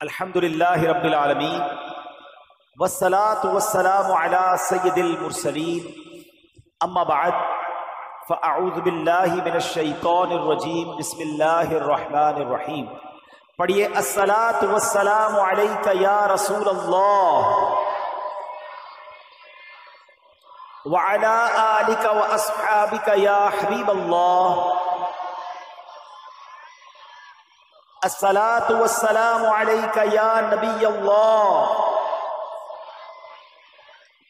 الحمدللہ رب العالمین والصلاة والسلام علی سید المرسلین اما بعد فاعوذ باللہ من الشیطان الرجیم بسم اللہ الرحمن الرحیم. پڑھیے الصلاة والسلام علیک یا رسول اللہ وعلی آلک واصحابک یا حبیب اللہ. الصلاة والسلام علیک یا نبی اللہ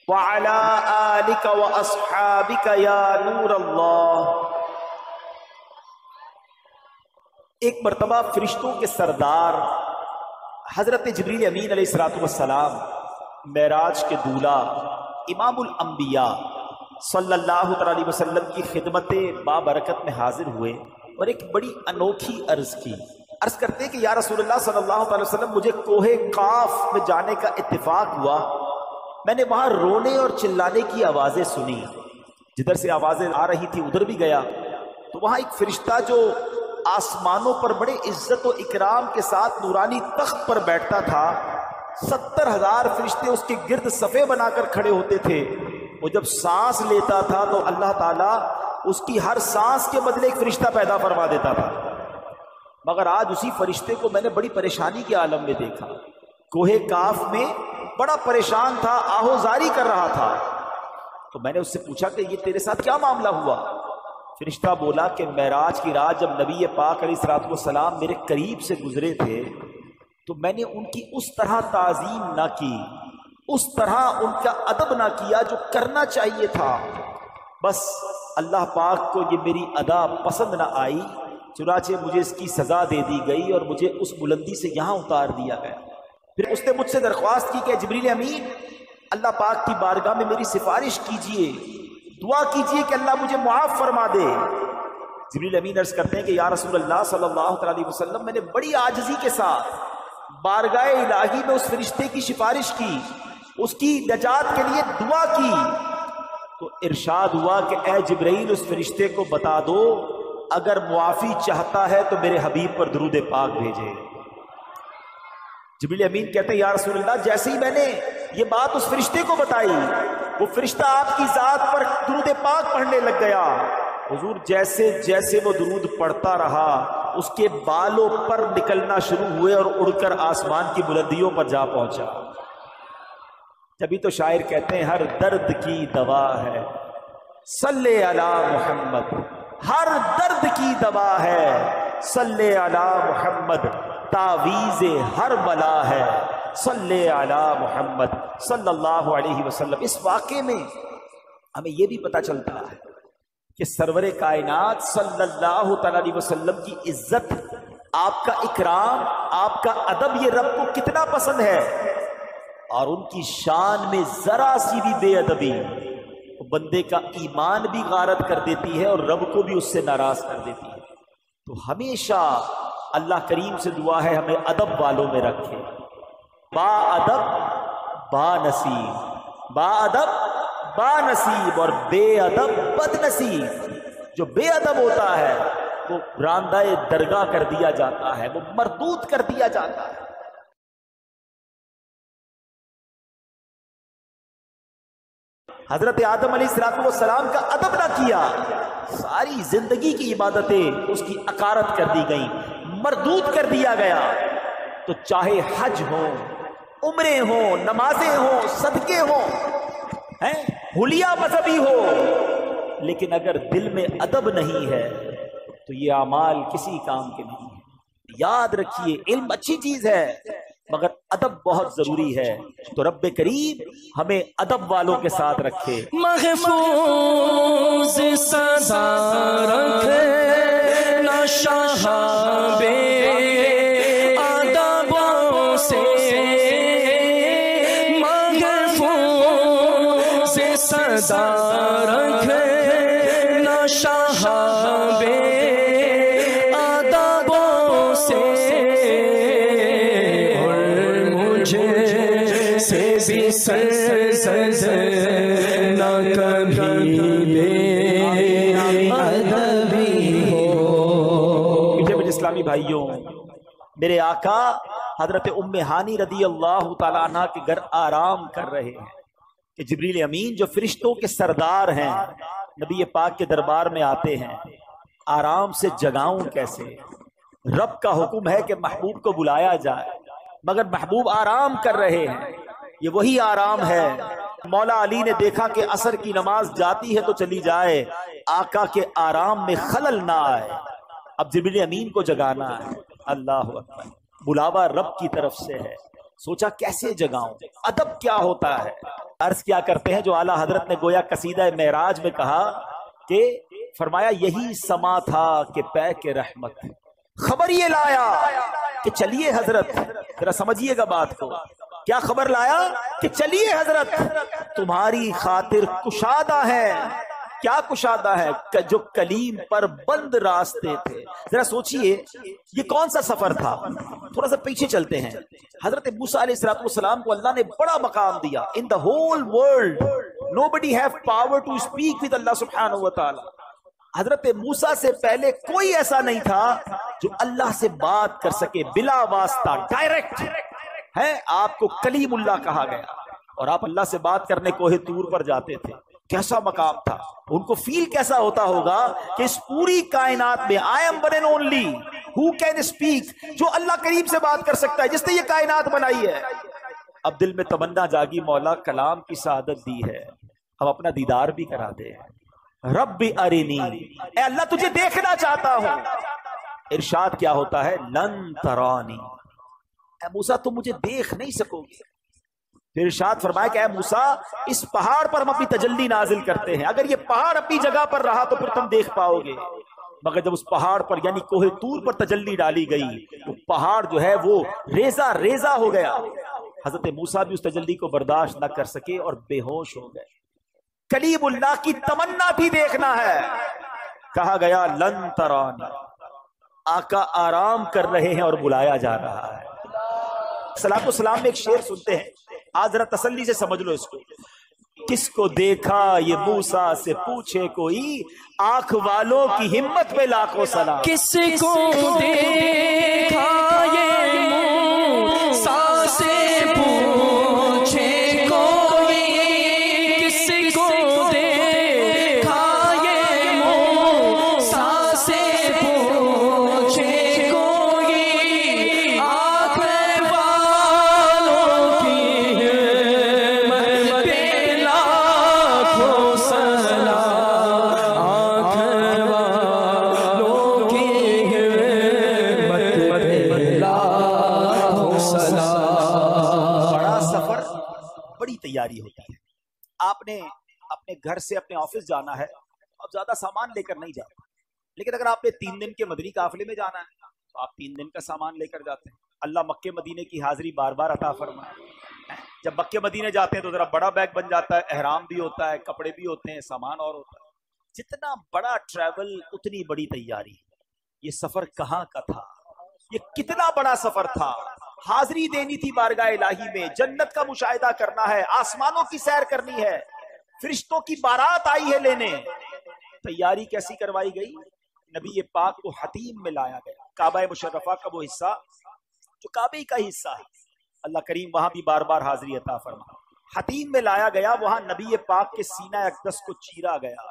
وعلی آلک واصحابک یا نور اللہ. ایک مرتبہ فرشتوں کے سردار حضرت جبریل امین علیہ السلام معراج کے دولہ امام الانبیاء صلی اللہ علیہ وسلم کی خدمت بابرکت میں حاضر ہوئے اور ایک بڑی انوکھی عرض کی. عرض کرتے ہیں کہ یا رسول اللہ صلی اللہ علیہ وسلم مجھے کوہ قاف میں جانے کا اتفاق ہوا. میں نے وہاں رونے اور چلانے کی آوازیں سنی. جدھر سے آوازیں آ رہی تھی ادھر بھی گیا تو وہاں ایک فرشتہ جو آسمانوں پر بڑے عزت و اکرام کے ساتھ نورانی تخت پر بیٹھتا تھا، 70,000 فرشتے اس کے گرد صفے بنا کر کھڑے ہوتے تھے. وہ جب سانس لیتا تھا تو اللہ تعالیٰ اس کی ہر سانس کے بدلے ایک فرشتہ پیدا فرما دیتا تھا. مگر آج اسی فرشتے کو میں نے بڑی پریشانی کے عالم میں دیکھا. کوہ کاف میں بڑا پریشان تھا، آہوزاری کر رہا تھا. تو میں نے اس سے پوچھا کہ یہ تیرے ساتھ کیا معاملہ ہوا؟ فرشتہ بولا کہ معراج کی رات جب نبی پاک علیہ السلام میرے قریب سے گزرے تھے تو میں نے ان کی اس طرح تعظیم نہ کی، اس طرح ان کا ادب نہ کیا جو کرنا چاہیے تھا. بس اللہ پاک کو یہ میری ادا پسند نہ آئی، چنانچہ مجھے اس کی سزا دے دی گئی اور مجھے اس بلندی سے یہاں اتار دیا گیا. پھر اس نے مجھ سے درخواست کی کہ جبریل امین اللہ پاک کی بارگاہ میں میری سفارش کیجئے، دعا کیجئے کہ اللہ مجھے معاف فرما دے. جبریل امین عرض کرتے ہیں کہ یا رسول اللہ صلی اللہ علیہ وسلم میں نے بڑی عاجزی کے ساتھ بارگاہ الہی میں اس فرشتے کی سفارش کی، اس کی نجات کے لیے دعا کی. تو ارشاد ہوا کہ اے جبرائیل اس فرشتے کو بتا دو اگر معافی چاہتا ہے تو میرے حبیب پر درود پاک بھیجے. جبریل امین کہتے ہیں یا رسول اللہ جیسے ہی میں نے یہ بات اس فرشتے کو بتائی وہ فرشتہ آپ کی ذات پر درود پاک پڑھنے لگ گیا. حضور جیسے جیسے وہ درود پڑھتا رہا اس کے بالوں پر نکلنا شروع ہوئے اور اڑ کر آسمان کی بلندیوں پر جا پہنچا. جبھی تو شاعر کہتے ہیں ہر درد کی دوا ہے صلی علی محمد، ہر درد کی دوا ہے صلی علی محمد، تعویذ ہر بلا ہے صلی علی محمد صلی اللہ علیہ وسلم. اس واقعے میں ہمیں یہ بھی پتہ چلتا ہے کہ سرور کائنات صلی اللہ علیہ وسلم کی عزت، آپ کا اکرام، آپ کا ادب یہ رب کو کتنا پسند ہے. اور ان کی شان میں ذرا سی بھی بے ادبی بندے کا ایمان بھی غارت کر دیتی ہے اور رب کو بھی اس سے ناراض کر دیتی ہے. تو ہمیشہ اللہ کریم سے دعا ہے ہمیں ادب والوں میں رکھے. با ادب با نصیب، با ادب با نصیب اور بے ادب بد نصیب. جو بے ادب ہوتا ہے وہ راندہ درگاہ کر دیا جاتا ہے، وہ مردود کر دیا جاتا ہے. حضرت آدم علیہ السلام کا ادب نہ کیا، ساری زندگی کی عبادتیں اس کی اکارت کر دی گئیں، مردود کر دیا گیا. تو چاہے حج ہو، عمرے ہوں، نمازیں ہوں، صدقے ہوں، حلیہ مذہبی ہو، لیکن اگر دل میں ادب نہیں ہے تو یہ اعمال کسی کام کے نہیں ہیں. یاد رکھیے علم اچھی چیز ہے مگر ادب بہت ضروری ہے. تو رب کریم ہمیں ادب والوں کے ساتھ رکھے. محفوظ سزا رکھے نا شہاب ادبوں سے، محفوظ سزا رکھے نا شہاب ادبوں سے، بھی سرزد نہ کبھی بے ادبی ہو. اسلامی بھائیوں، میرے آقا حضرت ام ہانی رضی اللہ تعالیٰ عنہ کے گھر آرام کر رہے ہیں کہ جبریل امین جو فرشتوں کے سردار ہیں نبی پاک کے دربار میں آتے ہیں. آرام سے جگاؤں کیسے؟ رب کا حکم ہے کہ محبوب کو بلایا جائے مگر محبوب آرام کر رہے ہیں. یہ وہی آرام ہے. مولا علی نے دیکھا کہ عصر کی نماز جاتی ہے تو چلی جائے، آقا کے آرام میں خلل نہ آئے. اب جبریل امین کو جگانا ہے. اللہ اکبر، بلاوا رب کی طرف سے ہے. سوچا کیسے جگاؤں، ادب کیا ہوتا ہے. عرض کیا کرتے ہیں جو اعلیٰ حضرت نے گویا قصیدہ معراج میں کہا کہ فرمایا یہی سما تھا کہ پے کے رحمت خبر یہ لایا کہ چلیے حضرت. ذرا سمجھیے گا بات کو. کیا خبر لایا؟ کہ چلیے حضرت تمہاری خاطر کشادہ ہے. کیا کشادہ ہے؟ جو کلیم پر بند راستے تھے. ذرا سوچئے یہ کون سا سفر تھا. تھوڑا سا پیچھے چلتے ہیں. حضرت موسیٰ علیہ السلام کو اللہ نے بڑا مقام دیا. ان the whole world nobody have power to speak with اللہ سبحانہ و تعالی. حضرت موسیٰ سے پہلے کوئی ایسا نہیں تھا جو اللہ سے بات کر سکے بلا واسطہ، ڈائریکٹ ہے. آپ کو کلیم اللہ کہا گیا اور آپ اللہ سے بات کرنے کوہ طور پر جاتے تھے. کیسا مقام تھا. ان کو فیل کیسا ہوتا ہوگا کہ اس پوری کائنات میں I am one and only who can speak، جو اللہ کریم سے بات کر سکتا ہے، جس نے یہ کائنات بنائی ہے. اب دل میں تمنا جاگی، مولا کلام کی سعادت دی ہے، ہم اپنا دیدار بھی کرا دے. رب ارنی، اے اللہ تجھے دیکھنا چاہتا ہوں. ارشاد کیا ہوتا ہے؟ لن ترانی، اے موسیٰ تم مجھے دیکھ نہیں سکو گے. پھر ارشاد فرمایا کہ اے موسیٰ اس پہاڑ پر ہم اپنی تجلی نازل کرتے ہیں، اگر یہ پہاڑ اپنی جگہ پر رہا تو پھر تم دیکھ پاؤ گے. مگر جب اس پہاڑ پر یعنی کوہ طور پر تجلی ڈالی گئی وہ پہاڑ جو ہے وہ ریزہ ریزہ ہو گیا. حضرت موسیٰ بھی اس تجلی کو برداشت نہ کر سکے اور بے ہوش ہو گئے. کلیم اللہ کی تمنا بھی دیکھنا ہے. کہا گیا لن ترانی، آقا آرام کر رہے ہیں اور بلایا جا رہا ہے. سلام و سلام میں ایک شعر سنتے ہیں، آج ذرا تسلی سے سمجھ لو اس کو. کس کو دیکھا یہ موسیٰ سے پوچھے کوئی، آنکھ والوں کی ہمت پہ لاکھوں سلام. کس کو دیکھا یہ موسیٰ سے پوچھے کوئی، کس کو دیکھا یہ موسیٰ سے پوچھے کوئی، آنکھ والوں کی ہمت پہ لاکھوں سلام، آنکھ والوں کی ہمت پہ لاکھوں سلام. بڑا سفر بڑی تیاری ہوتی ہے. آپ نے اپنے گھر سے اپنے آفس جانا ہے، اب زیادہ سامان لے کر نہیں جاتے، لیکن اگر آپ نے 3 دن کے مدنی قافلے میں جانا ہے تو آپ 3 دن کا سامان لے کر جاتے ہیں. اللہ مکے مدینے کی حاضری بار بار عطا فرمائے. جب مکے مدینے جاتے ہیں تو ذرا بڑا بیگ بن جاتا ہے، احرام بھی ہوتا ہے، کپڑے بھی ہوتے ہیں، سامان اور ہوتا ہے. جتنا بڑا ٹریول اتنی بڑی تیاری. یہ سفر کہاں کا تھا، یہ کتنا بڑا سفر تھا. حاضری دینی تھی بارگاہ الہی میں، جنت کا مشاہدہ کرنا ہے، آسمانوں کی سیر کرنی ہے، فرشتوں کی بارات آئی ہے لینے. تیاری کیسی کروائی گئی؟ نبی پاک کو حتیم میں لایا گیا. کعبہ مشرفہ کا وہ حصہ جو کعبے کا حصہ ہے، اللہ کریم وہاں بھی بار بار حاضری عطا فرما. حتیم میں لایا گیا، وہاں نبی پاک کے سینہ اقدس کو چیرا گیا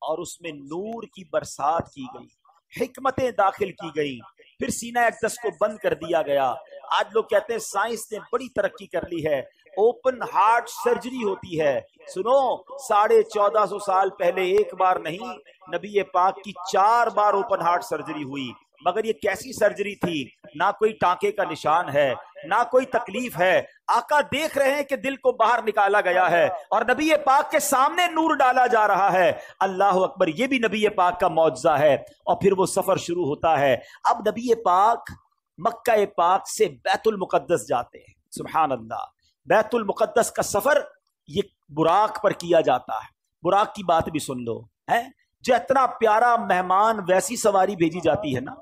اور اس میں نور کی برسات کی گئی، حکمتیں داخل کی گئی. پھر سینہ اقدس کو بند کر دیا گیا. آج لوگ کہتے ہیں سائنس نے بڑی ترقی کر لی ہے، اوپن ہارٹ سرجری ہوتی ہے. سنو، 1450 سال پہلے ایک بار نہیں، نبی پاک کی 4 بار اوپن ہارٹ سرجری ہوئی. مگر یہ کیسی سرجری تھی؟ نہ کوئی ٹانکے کا نشان ہے، نہ کوئی تکلیف ہے. آقا دیکھ رہے ہیں کہ دل کو باہر نکالا گیا ہے اور نبی پاک کے سامنے نور ڈالا جا رہا ہے. اللہ اکبر، یہ بھی نبی پاک کا معجزہ ہے. اور پھر وہ سفر شروع ہوتا ہے. اب نبی پاک مکہ پاک سے بیت المقدس جاتے ہیں. سبحان اللہ. بیت المقدس کا سفر یہ براق پر کیا جاتا ہے. براق کی بات بھی سن لو، ہے جو اتنا پیارا مہمان ویسی سواری بھیجی جاتی ہے نا.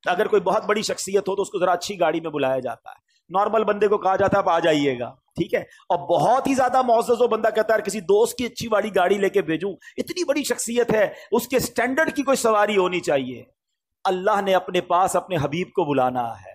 اگر کوئی بہت بڑی شخصیت ہو تو اس کو ذرا اچھی گاڑی میں بلایا جاتا ہے. نارمل بندے کو کہا جاتا ہے آپ آ جائیے گا، ٹھیک ہے. اور بہت ہی زیادہ معزز ہو بندہ کہتا ہے کسی دوست کی اچھی والی گاڑی لے کے بھیجوں، اتنی بڑی شخصیت ہے، اس کے سٹینڈرڈ کی کوئی سواری ہونی چاہیے. اللہ نے اپنے پاس اپنے حبیب کو بلانا ہے.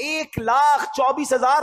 1,24,000